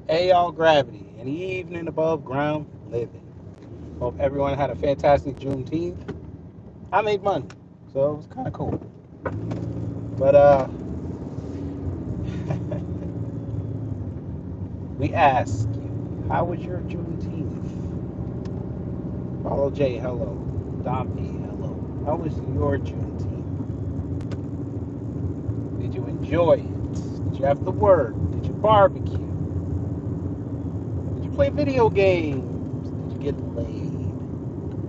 Hey, y'all, gravity, an evening above ground living. Hope everyone had a fantastic Juneteenth. I made money, so it was kind of cool. But we ask you, how was your Juneteenth? Follow J, hello. Dom P, hello. How was your Juneteenth? Did you enjoy it? Did you have the word? Did you barbecue? Did you play video games? Did you get laid?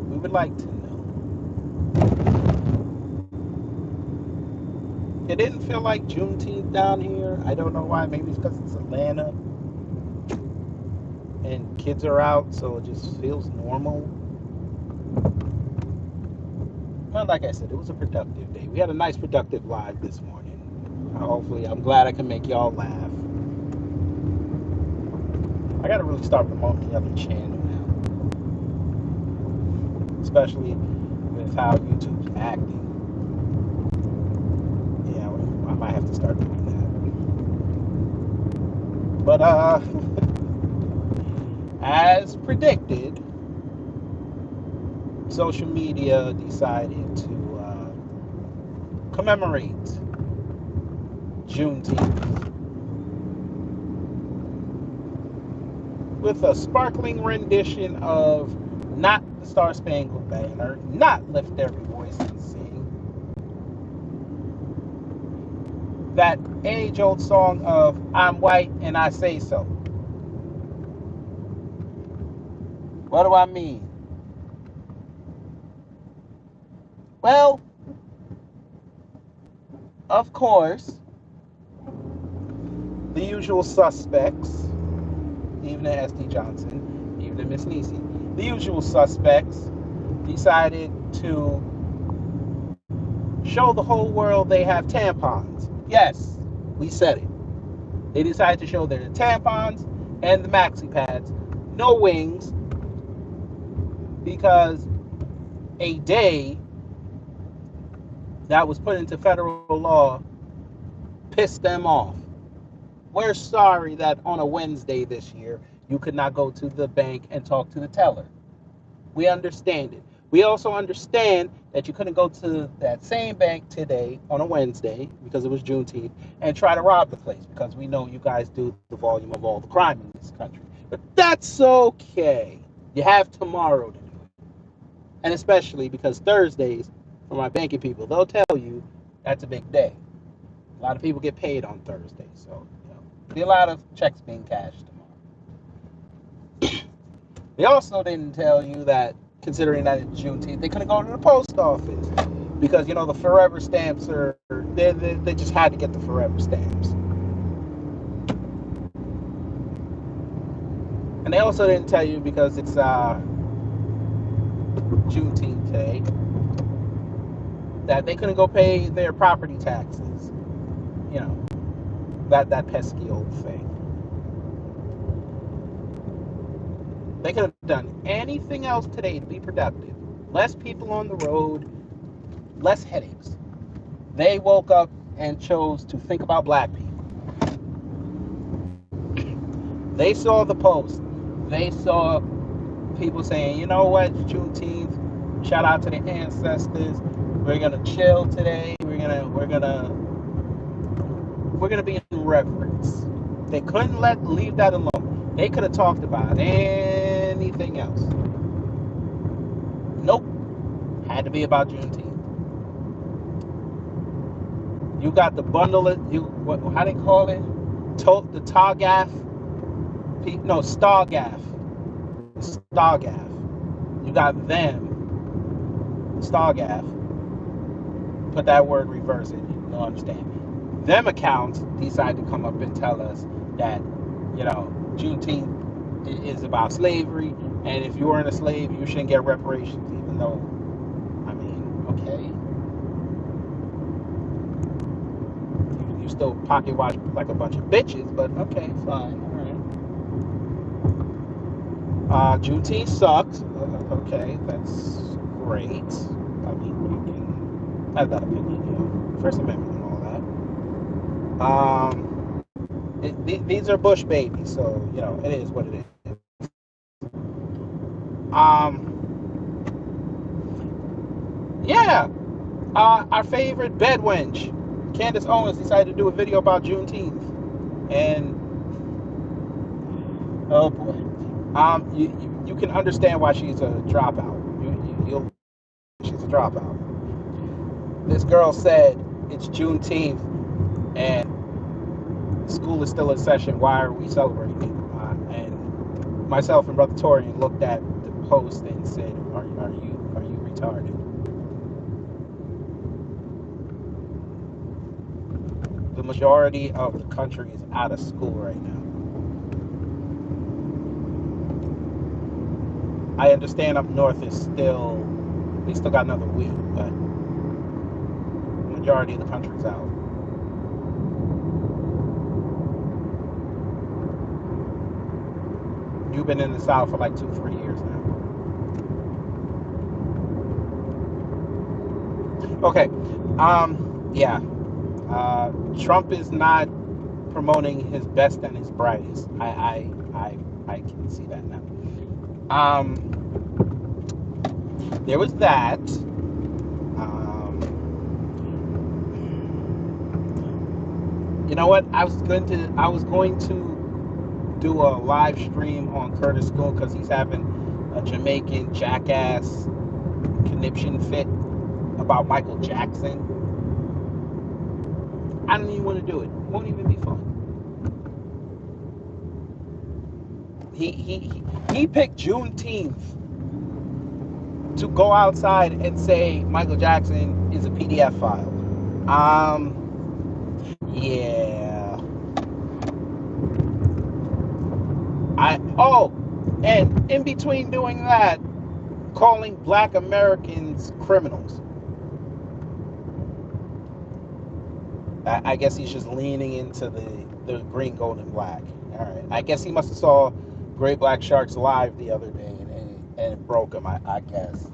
We would like to know. It didn't feel like Juneteenth down here. I don't know why. Maybe it's because it's Atlanta and kids are out, so it just feels normal. But like I said, it was a productive day. We had a nice, productive live this morning. Hopefully, I'm glad I can make y'all laugh. I gotta really start promoting the other channel now, especially with how YouTube's acting. Yeah, I might have to start doing that. But as predicted, social media decided to commemorate Juneteenth with a sparkling rendition of not the Star Spangled Banner, not Lift Every Voice and Sing, that age-old song of I'm white and I say so. What do I mean? Well, of course, the usual suspects, even SD Johnson, even Miss Nisi, the usual suspects decided to show the whole world they have tampons. Yes, we said it. They decided to show their tampons and the maxi pads, no wings, because a day that was put into federal law pissed them off. We're sorry that on a Wednesday this year you could not go to the bank and talk to the teller. We understand it. We also understand that you couldn't go to that same bank today on a Wednesday because it was Juneteenth and try to rob the place because we know you guys do the volume of all the crime in this country. But that's okay. You have tomorrow to do it. And especially because Thursdays, for my banking people, they'll tell you that's a big day. A lot of people get paid on Thursday, so be a lot of checks being cashed tomorrow. They also didn't tell you that, considering that it's Juneteenth, they couldn't go to the post office because the forever stamps are they just had to get the forever stamps. And they also didn't tell you because it's Juneteenth today that they couldn't go pay their property taxes. You know that pesky old thing. They could have done anything else today to be productive. Less people on the road, less headaches. They woke up and chose to think about black people. They saw the post. They saw people saying, you know what, Juneteenth, shout out to the ancestors. We're gonna chill today. We're gonna be in reverence. They couldn't leave that alone. They could have talked about anything else. Nope. Had to be about Juneteenth. You got the bundle of how they call it? The Targaff. No, Stargaff. Stargaff. You got them. Stargaff. Put that word reverse it. You'll understand. Them accounts decide to come up and tell us that, Juneteenth is about slavery, and if you weren't a slave, you shouldn't get reparations, even though, I mean, okay. You still pocket watch like a bunch of bitches, but okay, fine, all right. Juneteenth sucks. Okay, that's great. I mean, you can have that opinion, First Amendment and all that. These are Bush babies, so it is what it is. Yeah, our favorite bed wench, Candace Owens, decided to do a video about Juneteenth, and oh boy, you can understand why she's a dropout. You'll she's a dropout. This girl said it's Juneteenth and school is still in session. Why are we celebrating it? And myself and Brother Torian looked at the post and said, "Are you retarded?" The majority of the country is out of school right now. I understand up north is still, we still got another week, but the majority of the country's out. You've been in the South for like 2-3 years now. Okay, yeah. Trump is not promoting his best and his brightest. I can see that now. There was that. You know what? I was going to do a live stream on Curtis School because he's having a Jamaican jackass conniption fit about Michael Jackson. I don't even want to do it. It won't even be fun. He picked Juneteenth to go outside and say Michael Jackson is a PDF file. Yeah. And in between doing that, calling Black Americans criminals. I guess he's just leaning into the green, gold, and black. All right. I guess he must have saw Great Black Sharks live the other day and it broke him, I guess.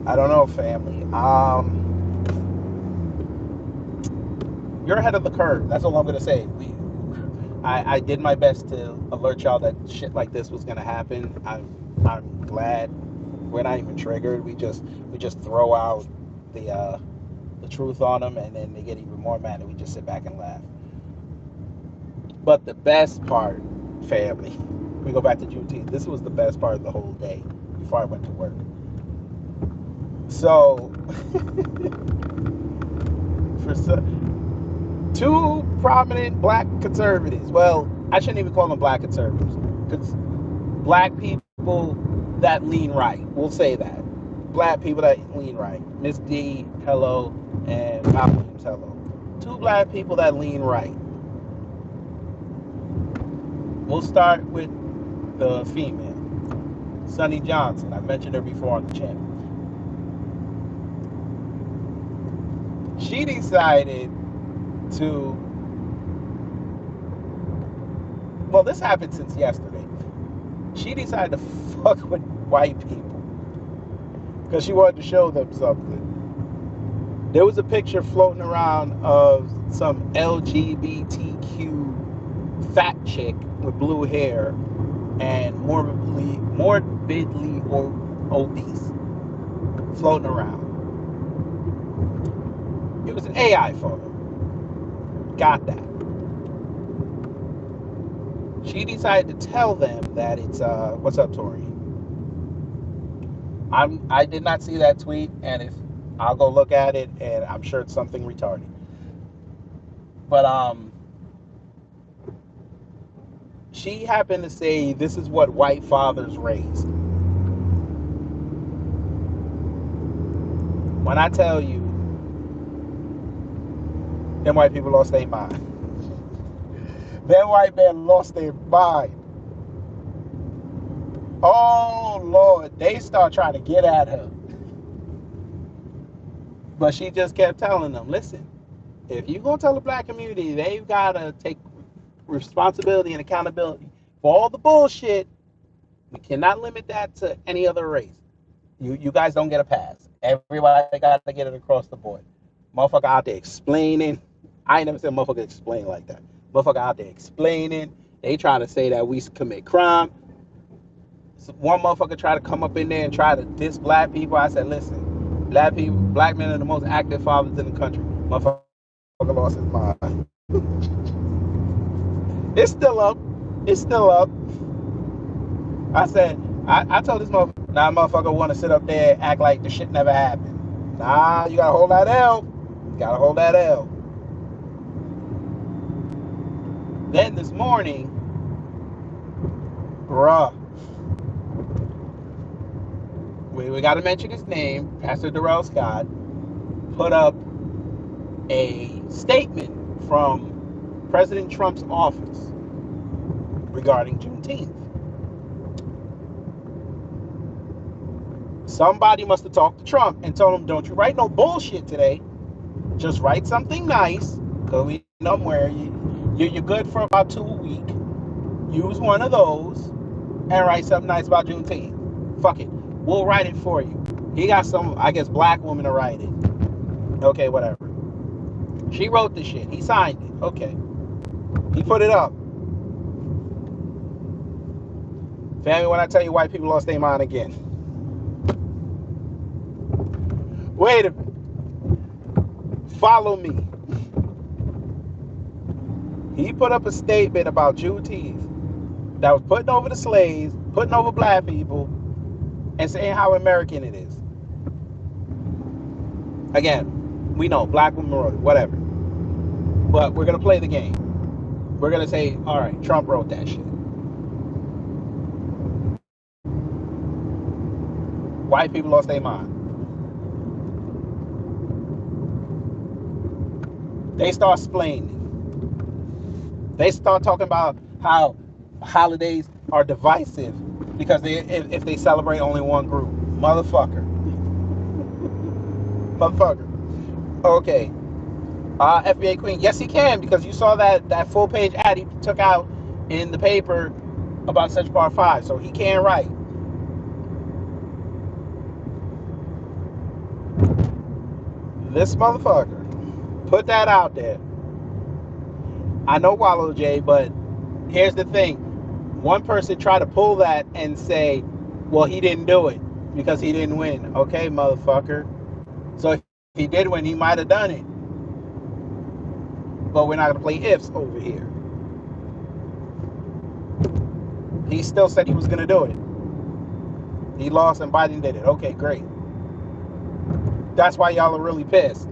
I don't know, family. You're ahead of the curve. That's all I'm gonna say. I did my best to alert y'all that shit like this was gonna happen. I'm glad we're not even triggered. We just throw out the truth on them, and then they get even more mad, and we just sit back and laugh. But the best part, family, we go back to Juneteenth. This was the best part of the whole day before I went to work. So, for two prominent black conservatives, well, I shouldn't even call them black conservatives, because black people that lean right, we'll say that. Black people that lean right. Miss D, hello, and Bob Williams, hello. Two black people that lean right. We'll start with the female, Sonny Johnson. I mentioned her before on the channel. She decided to, well, this happened since yesterday. She decided to fuck with white people because she wanted to show them something. There was a picture floating around of some LGBTQ fat chick with blue hair and morbidly or obese floating around. It was an AI photo. Got that. She decided to tell them that it's what's up, Tori? I did not see that tweet, and if I'll go look at it, and I'm sure it's something retarded. But she happened to say this is what white fathers raised. When I tell you, them white people lost their mind. Them white men lost their mind. Oh Lord, they start trying to get at her. But she just kept telling them, listen, if you're going to tell the black community, they've got to take responsibility and accountability for all the bullshit. We cannot limit that to any other race. You guys don't get a pass. Everybody got to get it across the board. Motherfucker out there explaining. I ain't never said motherfucker explain like that. Motherfucker out there explaining. They trying to say that we commit crime. So one motherfucker tried to come up in there and try to diss black people. I said, listen, black men are the most active fathers in the country. Motherfucker lost his mind. It's still up. It's still up. I said, I told this motherfucker, nah, motherfucker want to sit up there and act like the shit never happened. Nah, you gotta hold that L. You gotta hold that L. Then this morning, bruh, we gotta mention his name, Pastor Darrell Scott, put up a statement from President Trump's office regarding Juneteenth. Somebody must have talked to Trump and told him, don't you write no bullshit today. Just write something nice, because we know where you're good for about 2 weeks. Use one of those and write something nice about Juneteenth. Fuck it. We'll write it for you. He got some, I guess, black woman to write it. Okay, whatever. She wrote the shit. He signed it. Okay. He put it up. Family, when I tell you white people lost their mind again. Wait a minute. Follow me. He put up a statement about Juneteenth that was putting over the slaves, putting over black people, and saying how American it is. Again, we know black women wrote it, whatever. But we're going to play the game. We're going to say, all right, Trump wrote that shit. White people lost their mind. They start explaining. They start talking about how holidays are divisive because if they celebrate only one group. Motherfucker. Okay. FBA Queen. Yes, he can, because you saw that full page ad he took out in the paper about Central Park 5. So he can write. This motherfucker put that out there. I know Wallow J, but here's the thing. One person tried to pull that and say, well, he didn't do it because he didn't win. Okay, motherfucker. So if he did win, he might have done it. But we're not going to play ifs over here. He still said he was going to do it. He lost and Biden did it. Okay, great. That's why y'all are really pissed.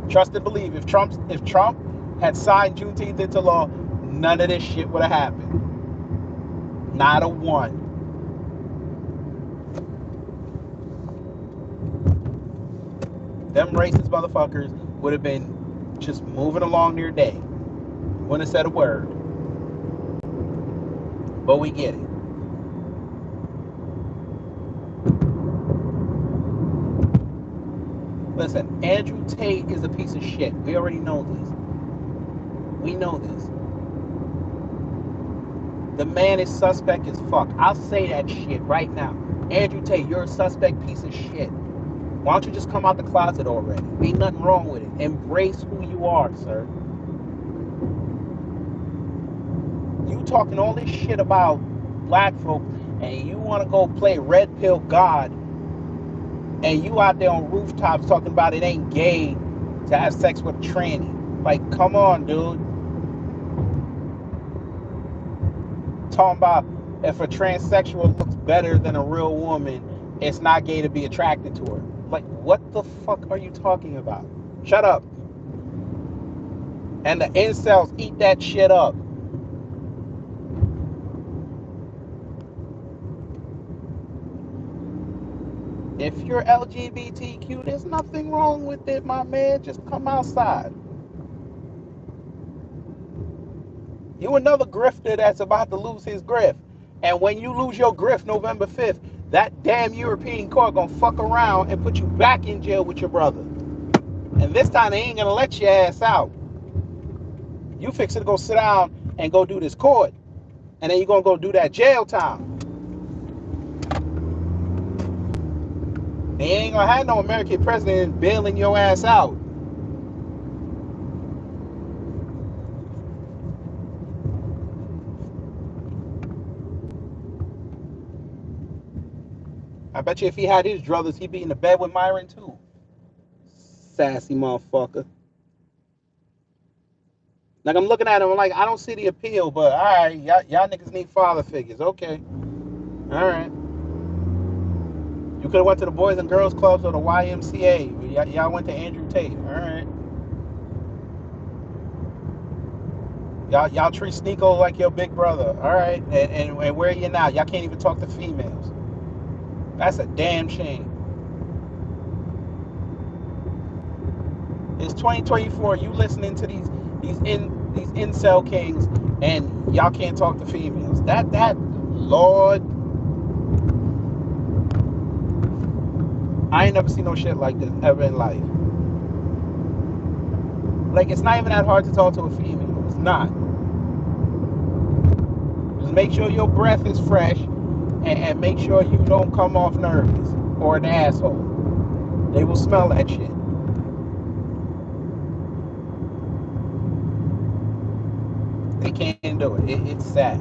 Trust and believe. If Trump had signed Juneteenth into law, none of this shit would have happened. Not a one. Them racist motherfuckers would have been just moving along their day. Wouldn't have said a word. But we get it. Listen, Andrew Tate is a piece of shit. We already know this. We know this. The man is suspect as fuck. I'll say that shit right now. Andrew Tate, you're a suspect piece of shit. Why don't you just come out the closet already? Ain't nothing wrong with it. Embrace who you are, sir. You talking all this shit about black folk, and you want to go play red pill God, and you out there on rooftops talking about it ain't gay to have sex with a tranny. Like, come on, dude. Talking about if a transsexual looks better than a real woman, it's not gay to be attracted to her. Like, what the fuck are you talking about? Shut up. And the incels eat that shit up. If you're LGBTQ, there's nothing wrong with it, my man. Just come outside. You another grifter that's about to lose his grift. And when you lose your grift November 5th, that damn European court gonna fuck around and put you back in jail with your brother. And this time they ain't gonna let your ass out. You fix it to go sit down and go do this court. And then you're gonna go do that jail time. They ain't gonna have no American president bailing your ass out. I bet you if he had his druthers, he'd be in the bed with Myron too. Sassy motherfucker. Like I'm looking at him, I'm like, I don't see the appeal, but all right, y'all niggas need father figures. Okay, all right. You could have went to the Boys and Girls Clubs or the YMCA. Y'all went to Andrew Tate. All right. Y'all treat Sneeko like your big brother. All right. And where are you now? Y'all can't even talk to females. That's a damn shame. It's 2024. You listening to these incel kings, and y'all can't talk to females. That Lord, I ain't never seen no shit like this ever in life. Like it's not even that hard to talk to a female. It's not. Just make sure your breath is fresh, and make sure you don't come off nervous or an asshole. They will smell that shit. They can't do it. It's sad.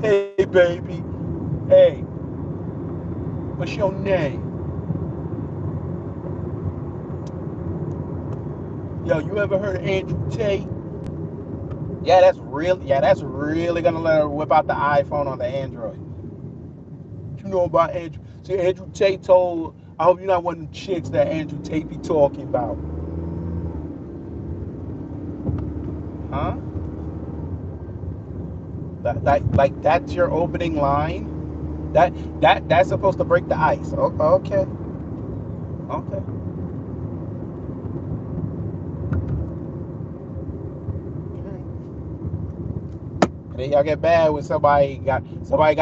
Hey, baby. Hey. What's your name? Yo, you ever heard of Andrew Tate? Yeah, that's really gonna let her whip out the iPhone on the Android. You know about Andrew? See, Andrew Tate told. I hope you're not one of them chicks that Andrew Tate be talking about. Huh? Like that's your opening line. That's supposed to break the ice. Okay. Okay. And then y'all get mad when somebody got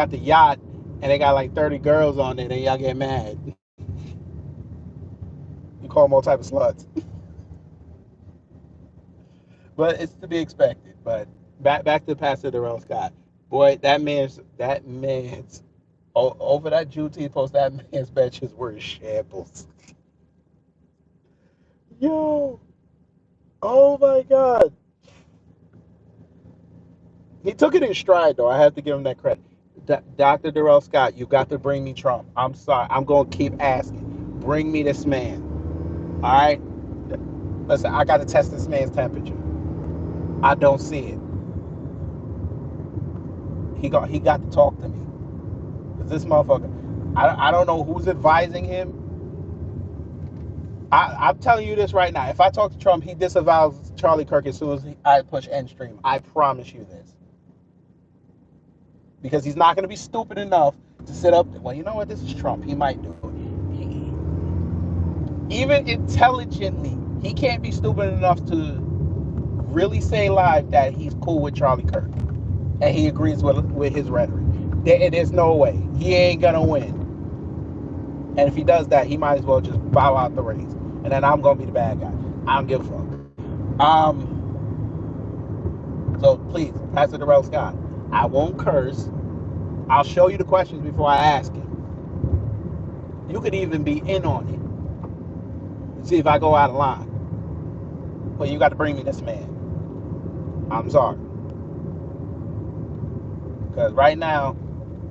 the yacht and they got like 30 girls on it, and y'all get mad. You call them all type of sluts. But it's to be expected. But back to Pastor Darrell Scott. Boy, that man's over that Juneteenth post, that man's benches were in shambles. Yo, oh my God. He took it in stride, though. I have to give him that credit. Dr. Darrell Scott, you got to bring me Trump. I'm sorry. I'm going to keep asking. Bring me this man. All right? Listen, I got to test this man's temperature. I don't see it. He got to talk to me. This motherfucker, I don't know who's advising him. I'm telling you this right now. If I talk to Trump, he disavows Charlie Kirk as soon as I push end stream. I promise you this. Because he's not going to be stupid enough to sit up. Well, you know what? This is Trump. He might do it. Even intelligently, he can't be stupid enough to really say live that he's cool with Charlie Kirk and he agrees with his rhetoric. There's no way. He ain't going to win. And if he does that, he might as well just bow out the race. And then I'm going to be the bad guy. I don't give a fuck. So please, Pastor Darrell Scott, I won't curse. I'll show you the questions before I ask it. You could even be in on it. See if I go out of line. But you got to bring me this man. I'm sorry. Because right now,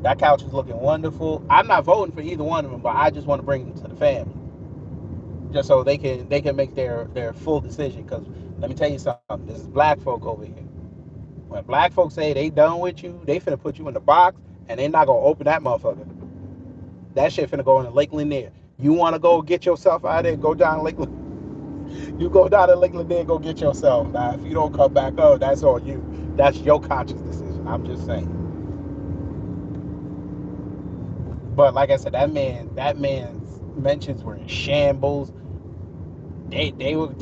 that couch is looking wonderful. I'm not voting for either one of them, but I just want to bring them to the family. Just so they can make their full decision. Because let me tell you something. This is black folk over here. When black folks say they done with you, they finna put you in the box, and they not gonna open that motherfucker. That shit finna go in the Lake Lanier. You wanna go get yourself out of there? Go down Lake Lanier. You go down to Lake Lanier, go get yourself. Now, if you don't come back up, that's on you. That's your conscious decision. I'm just saying. But like I said, that man's mentions were in shambles. They were.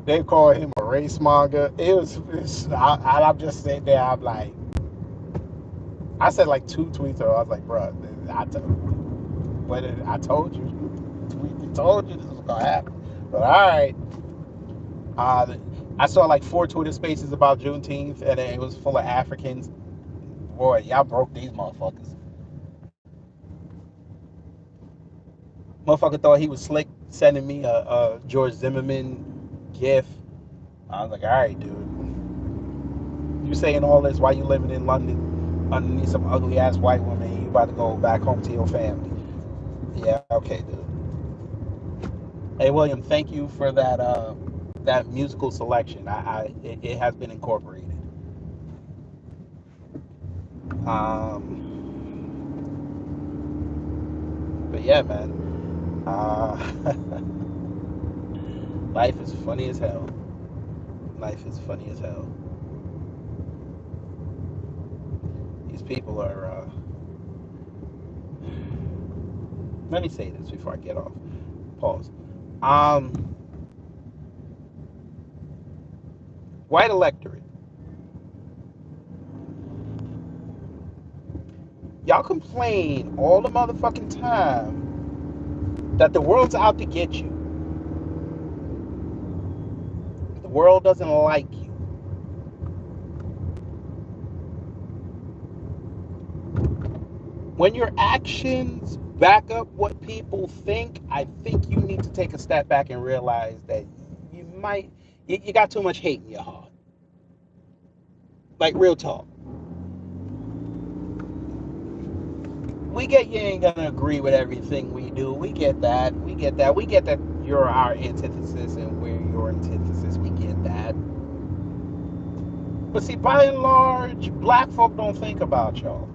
They call him a race monger. I'm just sitting there. I'm like, I said like 2 tweets ago. I was like, bro, I told you. I told you this was gonna happen. But all right. I saw like 4 Twitter spaces about Juneteenth, and it was full of Africans. Boy, y'all broke these motherfuckers. Motherfucker thought he was slick sending me a George Zimmerman gif. I was like, all right, dude. You saying all this while you living in London underneath some ugly ass white woman and you about to go back home to your family. Yeah, okay, dude. Hey, William, thank you for that musical selection. It has been incorporated. But yeah, man. Life is funny as hell. Life is funny as hell. These people are. Let me say this before I get off. Pause. Um, White electorate. Y'all complain all the motherfucking time that the world's out to get you. The world doesn't like you. When your actions back up what people think, I think you need to take a step back and realize that you got too much hate in your heart. Like, real talk. We get you ain't gonna agree with everything we do. We get that. We get that. We get that you're our antithesis and we're your antithesis. We get that. But see, by and large, black folk don't think about y'all.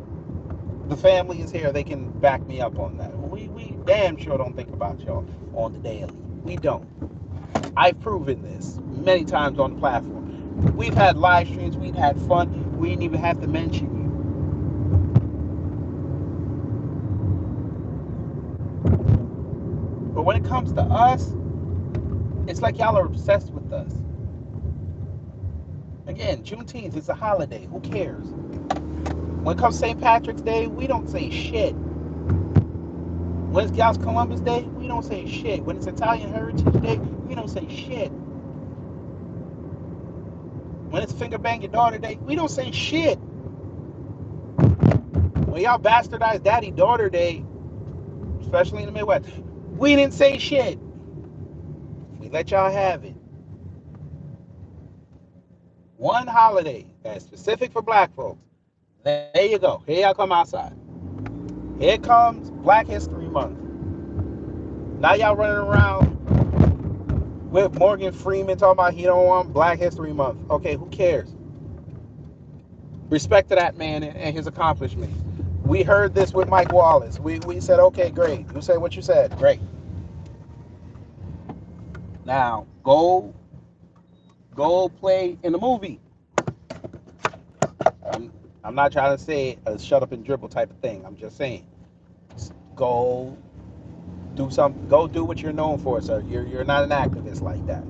The family is here. They can back me up on that. We damn sure don't think about y'all on the daily. We don't. I've proven this many times on the platform. We've had live streams. We've had fun. We didn't even have to mention you. But when it comes to us, it's like y'all are obsessed with us. Again, Juneteenth is a holiday. Who cares? When it comes to St. Patrick's Day, we don't say shit. When it's y'all's Columbus Day, we don't say shit. When it's Italian Heritage Day, we don't say shit. When it's Finger Bang Your Daughter Day, we don't say shit. When y'all bastardize Daddy Daughter Day, especially in the Midwest, we didn't say shit. We let y'all have it. One holiday that's specific for black folks. There you go. Here y'all come outside. Here comes Black History Month. Now y'all running around with Morgan Freeman talking about he don't want Black History Month. Okay, who cares? Respect to that man and his accomplishments. We heard this with Mike Wallace. We said, okay, great. You say what you said. Great. Now, go play in the movie. I'm not trying to say a shut up and dribble type of thing. I'm just saying, go do something. Go do what you're known for, sir. You're not an activist like that.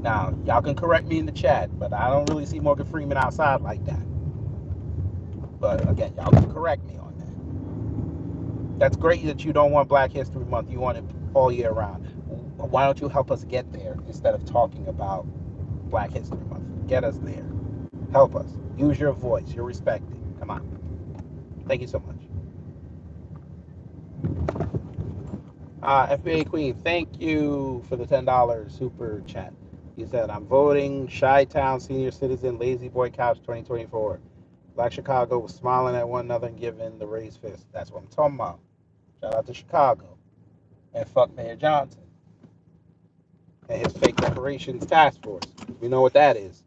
Now, y'all can correct me in the chat, but I don't really see Morgan Freeman outside like that. But again, y'all can correct me on that. That's great that you don't want Black History Month. You want it all year round. Why don't you help us get there instead of talking about Black History Month? Get us there. Help us. Use your voice. You're respected. Come on. Thank you so much. FBA Queen, thank you for the $10 super chat. He said, I'm voting Chi-Town Senior Citizen Lazy Boy Couch 2024. Black Chicago was smiling at one another and giving the raised fist. That's what I'm talking about. Shout out to Chicago. And fuck Mayor Johnson. And his fake reparations task force. We know what that is.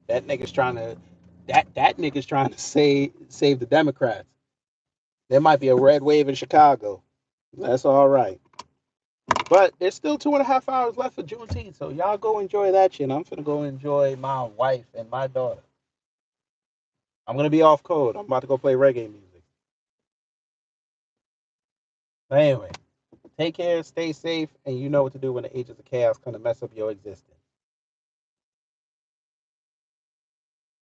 That nigga's trying to save the Democrats. There might be a red wave in Chicago. That's all right. But there's still 2.5 hours left for Juneteenth, so y'all go enjoy that shit. I'm finna go enjoy my wife and my daughter. I'm gonna be off code. I'm about to go play reggae music. But anyway, take care, stay safe, and you know what to do when the agents of chaos come to mess up your existence.